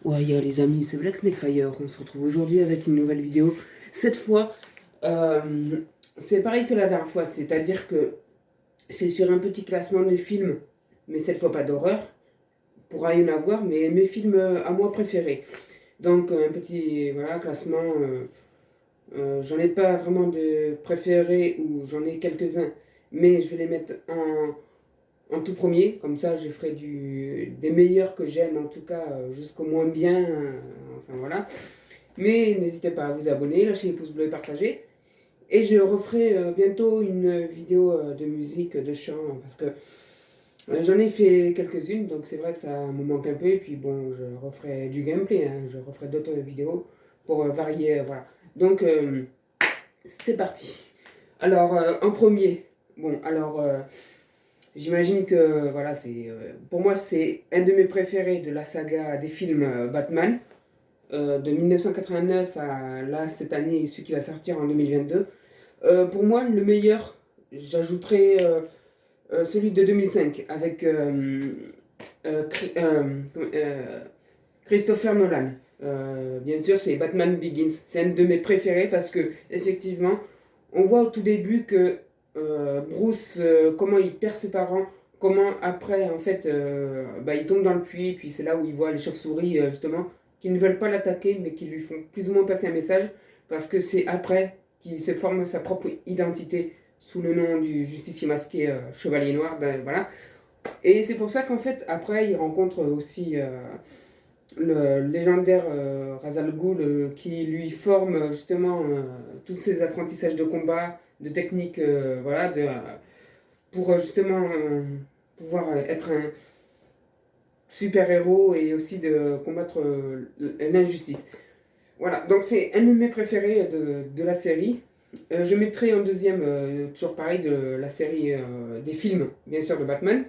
Ouais, les amis, c'est Black Snakefire. On se retrouve aujourd'hui avec une nouvelle vidéo. Cette fois, euh, c'est pareil que la dernière fois, c'est-à-dire que c'est sur un petit classement de films, mais cette fois pas d'horreur, pour rien avoir, mais mes films à moi préférés. Donc un petit voilà, classement, j'en ai pas vraiment de préférés, ou j'en ai quelques-uns, mais je vais les mettre en tout premier, comme ça je ferai des meilleurs que j'aime, en tout cas jusqu'au moins bien, enfin voilà. Mais n'hésitez pas à vous abonner, lâcher les pouces bleus et partager. Et je referai bientôt une vidéo de musique, de chant, parce que j'en ai fait quelques-unes, donc c'est vrai que ça me manque un peu. Et puis bon, je referai du gameplay, hein, je referai d'autres vidéos pour varier, voilà. Donc c'est parti. Alors en premier, bon, alors j'imagine que voilà, pour moi c'est un de mes préférés de la saga des films Batman, de 1989 à là cette année, celui qui va sortir en 2022. Pour moi, le meilleur, j'ajouterais celui de 2005 avec euh, Cri- euh, euh, Christopher Nolan. Bien sûr, c'est Batman Begins. C'est un de mes préférés parce que effectivement, on voit au tout début que Bruce, comment il perd ses parents, comment après, en fait, il tombe dans le puits, puis c'est là où il voit les chauves-souris, justement, qui ne veulent pas l'attaquer, mais qui lui font plus ou moins passer un message, parce que c'est après qu'il se forme sa propre identité sous le nom du justicier masqué Chevalier Noir, voilà. Et c'est pour ça qu'en fait, après, il rencontre aussi le légendaire Ra's al Ghul qui lui forme justement tous ses apprentissages de combat, de technique, voilà, pour justement pouvoir être un super-héros et aussi de combattre l'injustice. Voilà, donc c'est un de mes préférés de la série. Je mettrai en deuxième, toujours pareil, de la série des films, bien sûr, de Batman,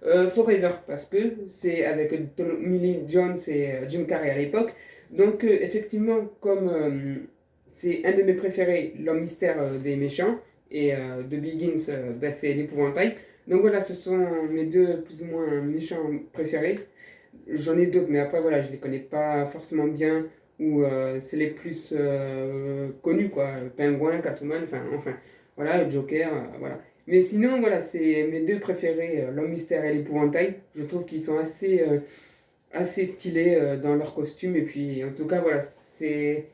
Forever, parce que c'est avec Tommy Lee Jones et Jim Carrey à l'époque. Donc, effectivement, comme c'est un de mes préférés, l'homme mystère des méchants, et de Begins, c'est l'épouvantail. Donc voilà, ce sont mes deux plus ou moins méchants préférés. J'en ai d'autres, mais après, voilà, je les connais pas forcément bien, ou c'est les plus connus, quoi. Penguin, Catwoman, enfin, voilà, Joker, voilà. Mais sinon, voilà, c'est mes deux préférés, l'homme mystère et l'épouvantail. Je trouve qu'ils sont assez stylés dans leurs costumes, et puis en tout cas, voilà, c'est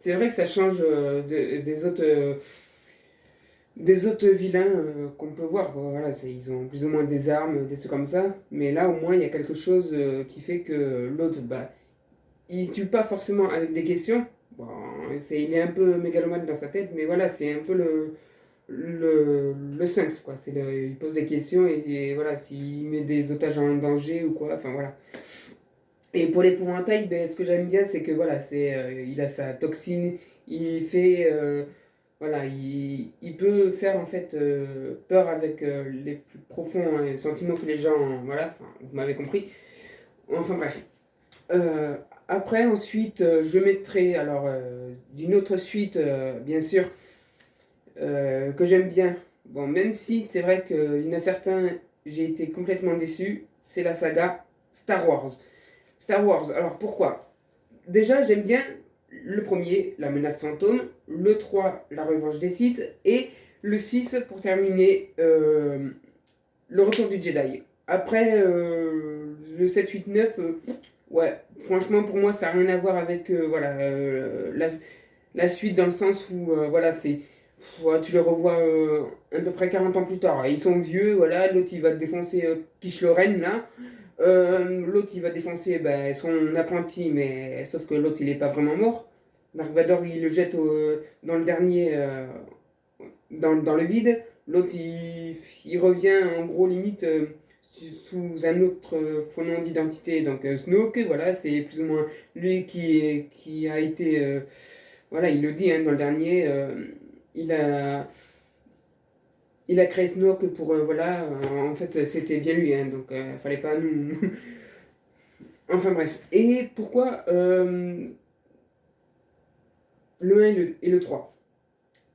vrai que ça change des autres vilains qu'on peut voir, quoi. Voilà, ils ont plus ou moins des armes, des trucs comme ça, mais là au moins il y a quelque chose qui fait que l'autre, il tue pas forcément avec des questions. Bon, il est un peu mégalomane dans sa tête, mais voilà, c'est un peu le Sphinx, quoi. Il pose des questions et voilà, s'il met des otages en danger ou quoi, enfin voilà. Et pour l'épouvantail, ce que j'aime bien, c'est que voilà, il a sa toxine, il fait, voilà, il peut faire en fait peur avec les plus profonds sentiments que les gens, voilà, enfin, vous m'avez compris. Enfin bref. Euh, Après, ensuite, je mettrai alors d'une autre suite, bien sûr, que j'aime bien. Bon, même si c'est vrai qu'il y en a certains, j'ai été complètement déçu, c'est la saga Star Wars. Star Wars, alors pourquoi? Déjà, j'aime bien le premier, La menace fantôme, le 3, La revanche des Sith, et le 6 pour terminer, Le retour du Jedi. Après, le 7, 8, 9, ouais, franchement, pour moi, ça n'a rien à voir avec voilà, la suite, dans le sens où, voilà, ouais, tu les revois à peu près 40 ans plus tard. Ils sont vieux, voilà, l'autre, il va te défoncer Quiche Lorraine, là. L'autre, il va défoncer son apprenti, mais sauf que l'autre, il est pas vraiment mort. Dark Vador, il le jette dans le dernier, dans le vide. L'autre, il revient en gros limite sous un autre faux nom d'identité. Donc Snoke, voilà, c'est plus ou moins lui qui a été... voilà, il le dit hein, dans le dernier. Il a, il a créé Snoke pour... voilà, en fait, c'était bien lui. Hein, donc, fallait pas nous... Enfin bref. Et pourquoi le 1 et le 3?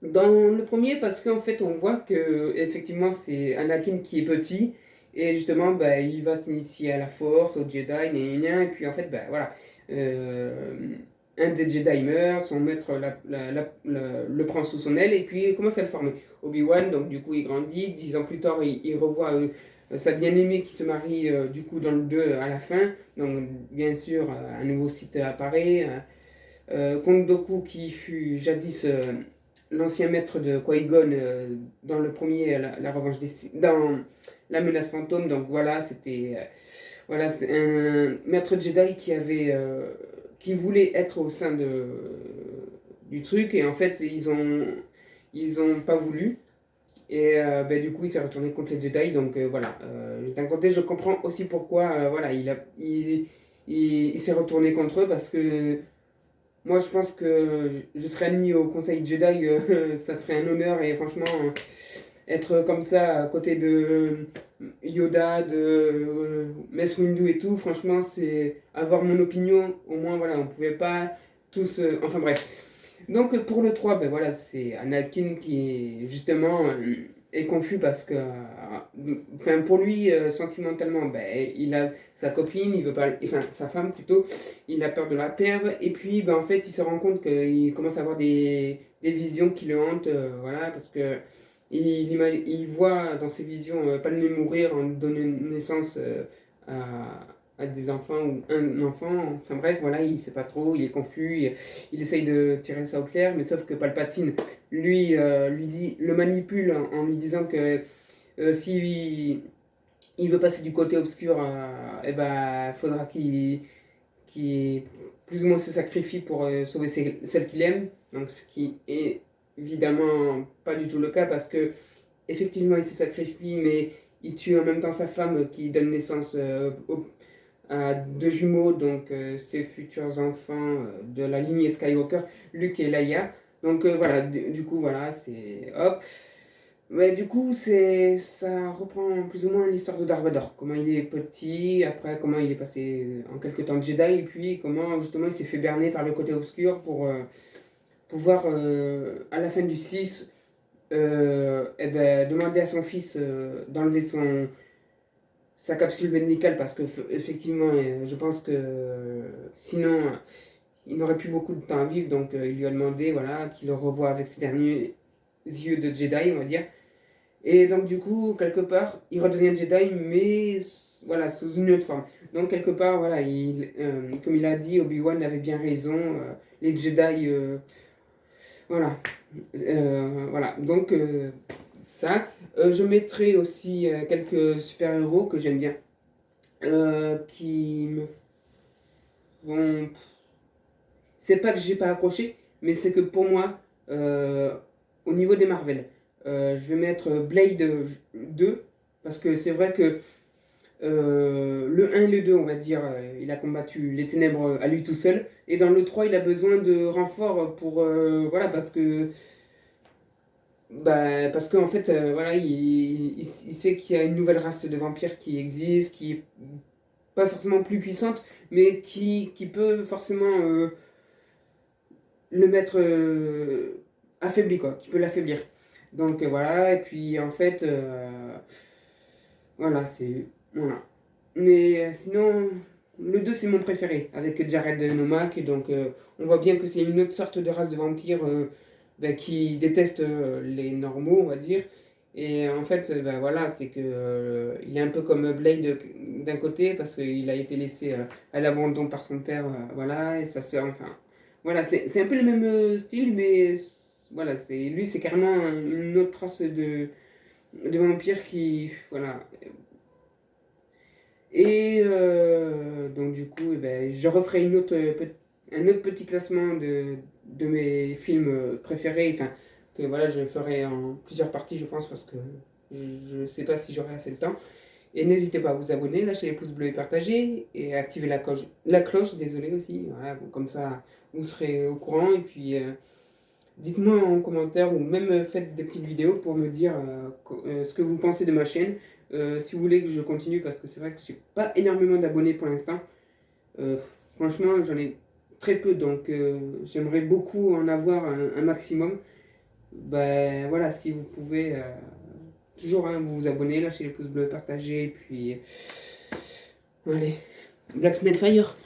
Dans le premier, parce qu'en fait, on voit que effectivement c'est Anakin qui est petit et justement, il va s'initier à la Force, au Jedi, gna, gna, gna, et puis en fait, voilà. un des Jedi meurt, son maître le prend sous son aile et puis il commence à le former. Obi-Wan, donc du coup il grandit, 10 ans plus tard il revoit sa bien-aimée qui se marie du coup dans le 2 à la fin, donc bien sûr un nouveau site apparaît, Count Dooku qui fut jadis l'ancien maître de Qui-Gon dans le premier, la revanche des dans la menace fantôme, donc voilà, voilà, c'est un maître Jedi qui voulait être au sein du truc et en fait ils ont pas voulu et ben, du coup il s'est retourné contre les Jedi donc voilà. D'un côté je comprends aussi pourquoi voilà il s'est retourné contre eux parce que moi je pense que je serais admis au Conseil Jedi, ça serait un honneur et franchement être comme ça à côté de Yoda, de Mace Windu et tout, franchement, c'est avoir mon opinion. Au moins, voilà, on pouvait pas tous. Enfin bref. Donc pour le 3 ben voilà, c'est Anakin qui justement est confus parce que, enfin pour lui sentimentalement, ben, il a sa copine, il veut pas, enfin sa femme plutôt, il a peur de la perdre et puis ben en fait il se rend compte qu'il commence à avoir des visions qui le hantent, voilà parce que il voit dans ses visions Padmé mourir en donnant naissance à des enfants ou un enfant. Enfin bref, voilà, il sait pas trop, il est confus, il essaye de tirer ça au clair, mais sauf que Palpatine, lui dit, le manipule en lui disant que si il veut passer du côté obscur, eh ben, faudra qu'il plus ou moins se sacrifie pour sauver celle qu'il aime. Donc ce qui est évidemment pas du tout le cas parce que effectivement il se sacrifie mais il tue en même temps sa femme qui donne naissance à deux jumeaux, donc ses futurs enfants de la lignée Skywalker, Luke et Leia. Donc voilà, du coup voilà, c'est hop. Mais du coup, ça reprend plus ou moins l'histoire de Darth Vader. Comment il est petit, après comment il est passé en quelques temps de Jedi, et puis comment justement il s'est fait berner par le côté obscur pour pouvoir, à la fin du 6, eh ben, demander à son fils d'enlever sa capsule médicale parce que effectivement, je pense que sinon, il n'aurait plus beaucoup de temps à vivre. Donc, il lui a demandé voilà, qu'il le revoie avec ses derniers yeux de Jedi, on va dire. Et donc, du coup, quelque part, il redevient Jedi, mais voilà, sous une autre forme. Donc, quelque part, voilà, comme il a dit, Obi-Wan avait bien raison. Les Jedi, voilà. Voilà. Donc, ça. Je mettrai aussi quelques super-héros que j'aime bien, qui me font. C'est pas que j'ai pas accroché, mais c'est que pour moi, au niveau des Marvel, je vais mettre Blade 2, parce que c'est vrai que le 1 et le 2, on va dire, il a combattu les ténèbres à lui tout seul, et dans le 3, il a besoin de renfort pour. Voilà, parce que. Bah, parce qu'en fait, voilà, il sait qu'il y a une nouvelle race de vampires qui existe, qui est pas forcément plus puissante, mais qui peut forcément le mettre affaibli, quoi, qui peut l'affaiblir. Donc voilà, et puis en fait, voilà, c'est. Voilà. Mais sinon, le 2 c'est mon préféré, avec Jared Nomak, et donc on voit bien que c'est une autre sorte de race de vampires ben, qui déteste les normaux, on va dire. Et en fait, ben, voilà, c'est que il est un peu comme Blade d'un côté, parce qu'il a été laissé à l'abandon par son père, voilà, et sa sœur, enfin. Voilà, c'est un peu le même style, mais voilà, lui c'est carrément une autre race de vampire qui. Voilà. Et donc du coup, eh ben, je referai un autre petit classement de mes films préférés, enfin, que voilà, je ferai en plusieurs parties, je pense, parce que je ne sais pas si j'aurai assez de temps. Et n'hésitez pas à vous abonner, lâcher les pouces bleus et partager, et activer la cloche, désolé aussi, voilà, bon, comme ça vous serez au courant, et puis dites-moi en commentaire ou même faites des petites vidéos pour me dire ce que vous pensez de ma chaîne. Si vous voulez que je continue, parce que c'est vrai que j'ai pas énormément d'abonnés pour l'instant. Euh, Franchement, j'en ai très peu, donc j'aimerais beaucoup en avoir un maximum. Ben voilà, si vous pouvez toujours hein, vous abonner, lâcher les pouces bleus, partager, et puis allez, Black Snake Fire.